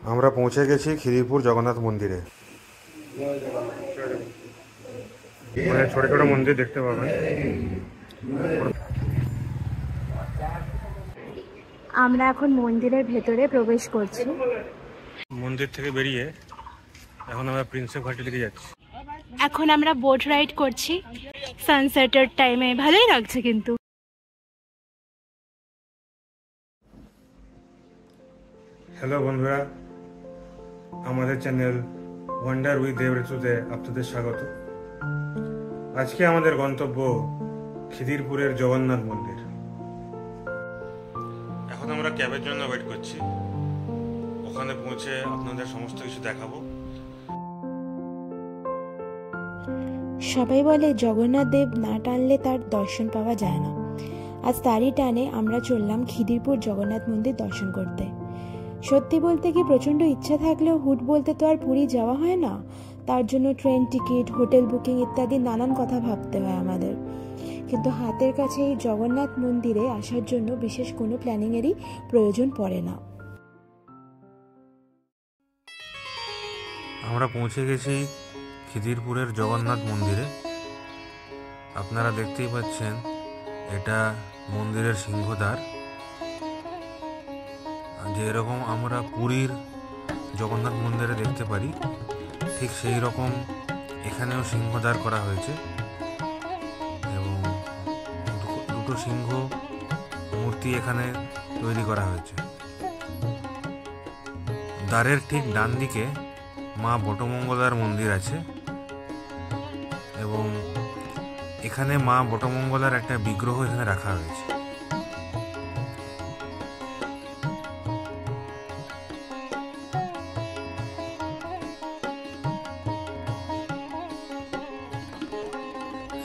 আমরা পৌঁছে গেছি খিদিরপুর জগন্নাথ মন্দিরে। মানে ছোট ছোট মন্দির দেখতে পাবেন। আমরা এখন মন্দিরের ভেতরে প্রবেশ করছি। মন্দির থেকে বেরিয়ে এখন আমরা প্রিন্সেপ ঘাটের দিকে যাচ্ছি। এখন আমরা বোট রাইড করছি সানসেটের টাইমে, ভালোই লাগছে কিন্তু। হ্যালো বন্ধুরা, আমাদের চ্যানেল ওয়ান্ডার উইথ দেবঋতুতে আপনাদের স্বাগত। আজকে আমাদের গন্তব্য খিদিরপুরের জগন্নাথ মন্দির। এখন আমরা ক্যাবের জন্য ওয়েট করছি। ওখানে পৌঁছে আপনাদের সমস্ত কিছু দেখাবো। সবাই বলে জগন্নাথ দেব না টানলে তার দর্শন পাওয়া যায় না। আজ তারই টানে আমরা চললাম খিদিরপুর জগন্নাথ মন্দির দর্শন করতে। সত্যি বলতে কি প্রচণ্ড ইচ্ছা থাকলেও হুট বলতে তো আর পুরী যাওয়া হয় না। তার জন্য ট্রেন টিকিট, হোটেল বুকিং ইত্যাদি নানান কথা ভাবতে হয় আমাদের। কিন্তু হাতের কাছে এই জগন্নাথ মন্দিরে আসার জন্য বিশেষ কোনো প্ল্যানিংয়েরই প্রয়োজন পড়ে না। আমরা পৌঁছে গেছি খিদিরপুরের জগন্নাথ মন্দিরে। আপনারা দেখতেই পাচ্ছেন এটা মন্দিরের সিংহদ্বার। যে এরকম আমরা পুরীর জগন্নাথ মন্দিরে দেখতে পারি, ঠিক সেই রকম এখানেও সিংহদ্বার করা হয়েছে এবং দুটো সিংহ মূর্তি এখানে তৈরি করা হয়েছে। দ্বারের ঠিক ডান দিকে মা বটমঙ্গলার মন্দির আছে এবং এখানে মা বটমঙ্গলার একটা বিগ্রহ এখানে রাখা হয়েছে।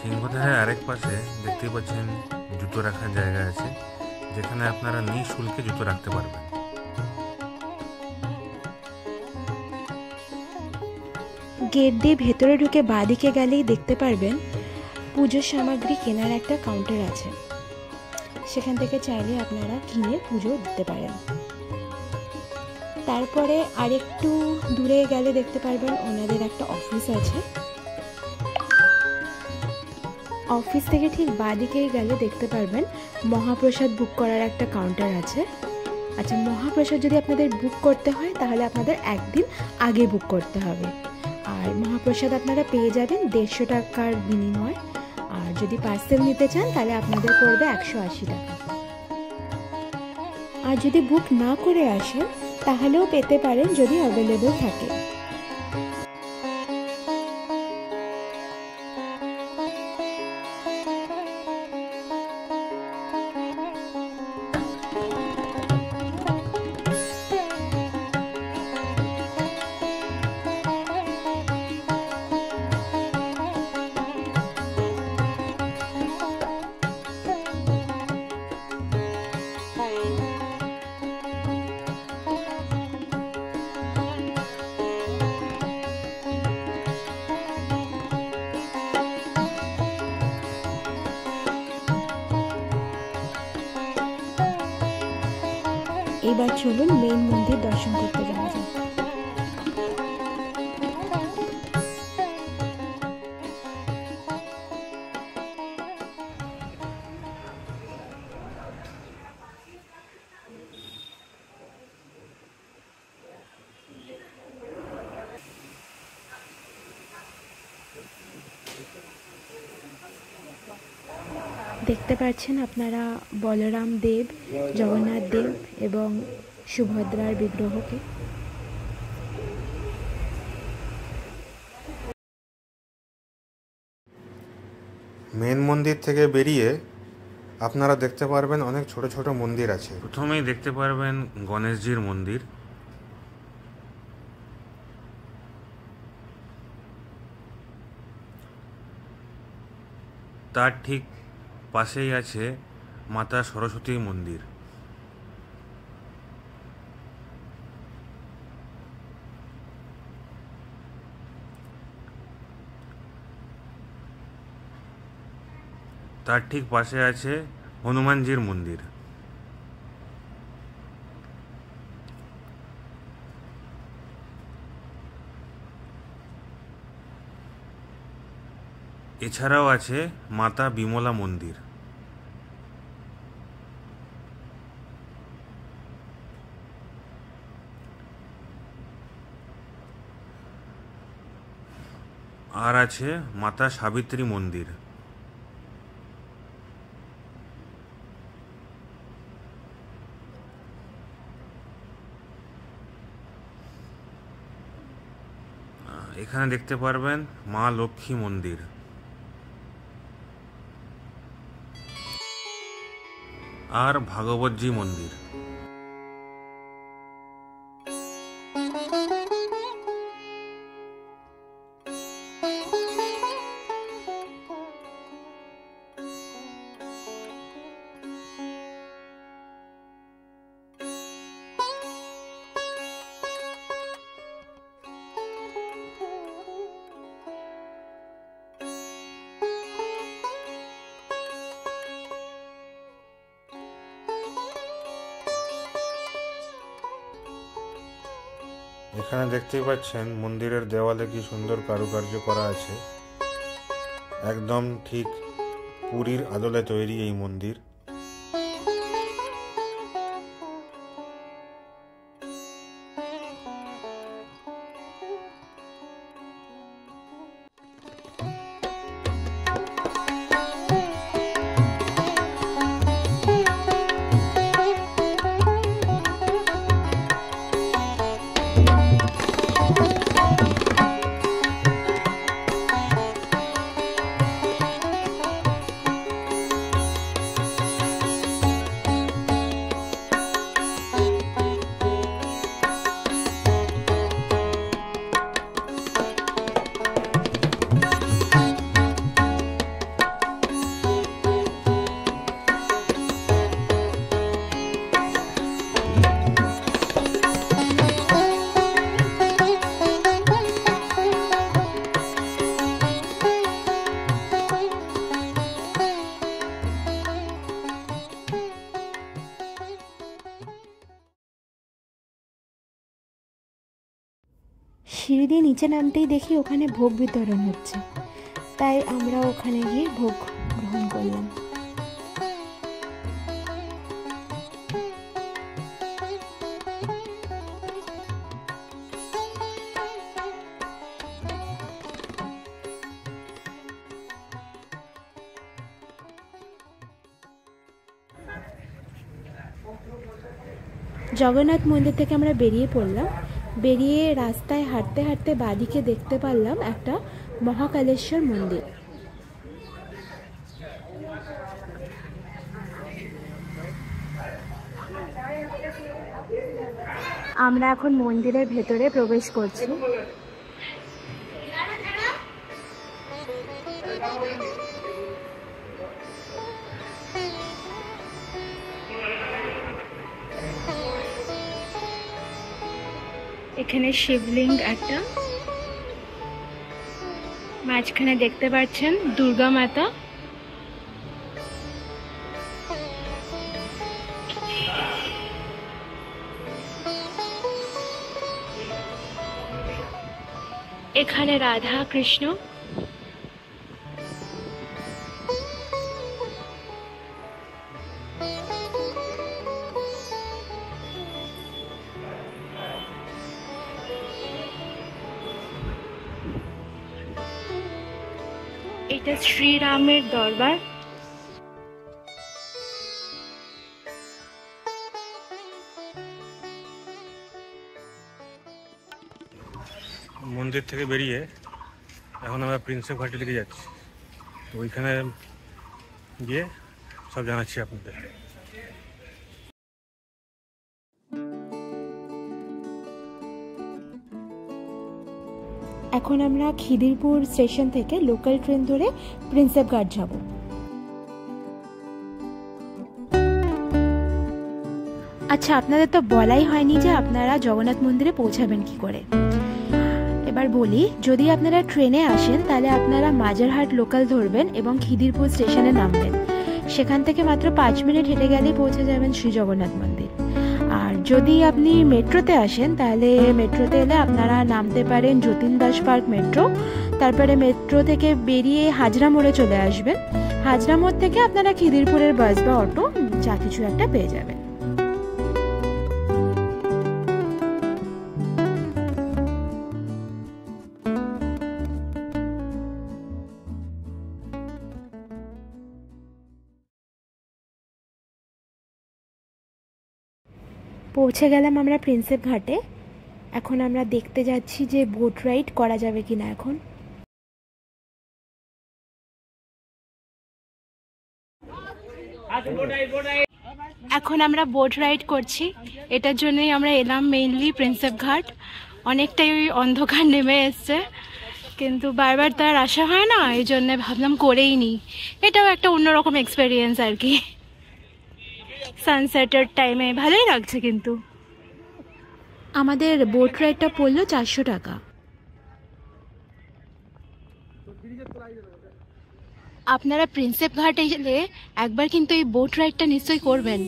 সিংহদ্বারের আরেক পাশে দেখতে পাচ্ছেন জুতো রাখার জায়গা আছে, যেখানে আপনারা নিঃশুল্কে জুতো রাখতে পারবেন। গেট দিয়ে ভেতরে ঢুকে বাঁদিকে গেলেই দেখতে পারবেন পুজোর সামগ্রী কেনার একটা কাউন্টার আছে। সেখান থেকে চাইলে আপনারা কিনে পুজো দিতে পারেন। তারপরে আরেকটু দূরে গেলে দেখতে পারবেন ওনাদের একটা অফিস আছে। অফিস থেকে ঠিক বাঁদিকেই গেলে দেখতে পারবেন মহাপ্রসাদ বুক করার একটা কাউন্টার আছে। আচ্ছা, মহাপ্রসাদ যদি আপনাদের বুক করতে হয় তাহলে আপনাদের একদিন আগে বুক করতে হবে। আর মহাপ্রসাদ আপনারা পেয়ে যাবেন 150 টাকার বিনিময়। আর যদি পার্সেল নিতে চান তাহলে আপনাদের পড়বে 180 টাকা। আর যদি বুক না করে আসেন তাহলেও পেতে পারেন যদি অ্যাভেলেবল থাকে। এবার চলুন মেইন মন্দির দর্শন করতে যাওয়া যাক। দেখতে পাচ্ছেন আপনারা বলরাম দেব, জগন্নাথ দেব এবং সুভদ্রার বিগ্রহকে। মেন মন্দির থেকে বেরিয়ে আপনারা দেখতে পারবেন অনেক ছোট ছোট মন্দির আছে। প্রথমেই দেখতে পারবেন গণেশজির মন্দির। তার ঠিক পাশেই আছে মাতা সরস্বতী মন্দির। তার ঠিক পাশে আছে হনুমানজির মন্দির। এছাড়াও আছে মাতা বিমলা মন্দির। আর আছে মাতা সাবিত্রী মন্দির। এখানে দেখতে পারবেন মা লক্ষ্মী মন্দির। আর ভাগবতজি মন্দির। এখানে দেখতেই পাচ্ছেন মন্দিরের দেওয়ালে কি সুন্দর কারুকার্য করা আছে। একদম ঠিক পুরীর আদলে তৈরি এই মন্দির। সিঁড়ি দিয়ে নিচে নামতেই দেখি ওখানে ভোগ বিতরণ হচ্ছে, তাই আমরা ওখানে গিয়ে ভোগ গ্রহণ করলাম। জগন্নাথ মন্দির থেকে আমরা বেরিয়ে পড়লাম। বেরিয়ে রাস্তায় হাঁটতে হাঁটতে বাঁদিকে দেখতে পারলাম একটা মহাকালেশ্বর মন্দির। আমরা এখন মন্দিরের ভেতরে প্রবেশ করছি। এখানে শিবলিঙ্গ একটা, মাঝখানে দেখতে পাচ্ছেন দুর্গা মাতা। এখানে রাধা কৃষ্ণ। এটা শ্রীরামের দরবার। মন্দির থেকে বেরিয়ে এখন আমরা প্রিন্সেপ ঘাটে লেগে যাচ্ছি, তো ওইখানে গিয়ে সব জানাচ্ছি আপনাদের। এখন আমরা খিদিরপুর স্টেশন থেকে লোকাল ট্রেন ধরে প্রিন্সেপ ঘাট যাব। আচ্ছা, আপনাদের তো বলাই হয়নি যে আপনারা জগন্নাথ মন্দিরে পৌঁছাবেন কি করে। এবার বলি, যদি আপনারা ট্রেনে আসেন তাহলে আপনারা মাজারহাট লোকাল ধরবেন এবং খিদিরপুর স্টেশনে নামবেন। সেখান থেকে মাত্র 5 মিনিট হেঁটে গেলেই পৌঁছে যাবেন শ্রী জগন্নাথ মন্দির। আর যদি আপনি মেট্রোতে আসেন তাহলে মেট্রোতে এলে আপনারা নামতে পারেন যতীন দাস পার্ক মেট্রো, তারপরে মেট্রো থেকে বেরিয়ে হাজরা মোড়ে চলে আসবেন। হাজরা মোড় থেকে আপনারা খিদিরপুরের বাস বা অটো যা কিছু একটা পেয়ে যাবেন। পৌঁছে গেলাম আমরা প্রিন্সেপ ঘাটে। এখন আমরা দেখতে যাচ্ছি যে বোট রাইড করা যাবে কিনা। এখন আমরা বোট রাইড করছি, এটার জন্যই আমরা এলাম মেইনলি প্রিন্সেপ ঘাট। অনেকটাই ওই অন্ধকার নেমে এসছে, কিন্তু বারবার তার আসা হয় না, এই জন্য ভাবলাম করেই নি। এটাও একটা অন্যরকম এক্সপেরিয়েন্স আর কি। সানসেটের টাইমে ভালোই লাগছে। কিন্তু আমাদের বোট রাইডটা পড়লো 400 টাকা। আপনারা প্রিন্সেপ ঘাটে এলে একবার কিন্তু এই বোট রাইডটা নিশ্চয়ই করবেন।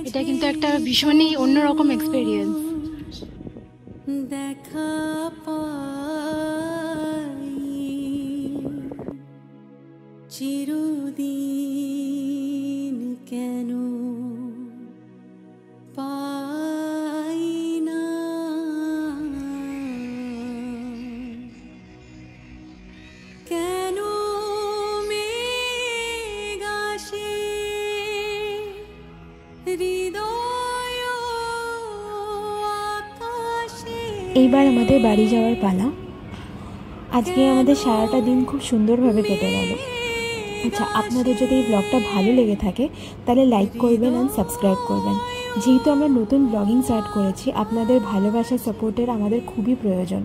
এটা কিন্তু একটা ভীষণই অন্যরকম এক্সপেরিয়েন্স। দেখা পাই চিরদিন কেন পাই না, কেন মেঘাসে হৃদয় আকাশে। এইবার আমাদের বাড়ি যাওয়ার পালা। আজকে আমাদের সারাটা দিন খুব সুন্দরভাবে কেটে গেল। আচ্ছা, আপনাদের যদি এই ব্লগটা ভালো লেগে থাকে তাহলে লাইক করবেন আর সাবস্ক্রাইব করবেন। যেহেতু আমরা নতুন ব্লগিং স্টার্ট করেছি, আপনাদের ভালোবাসা সাপোর্টের আমাদের খুবই প্রয়োজন।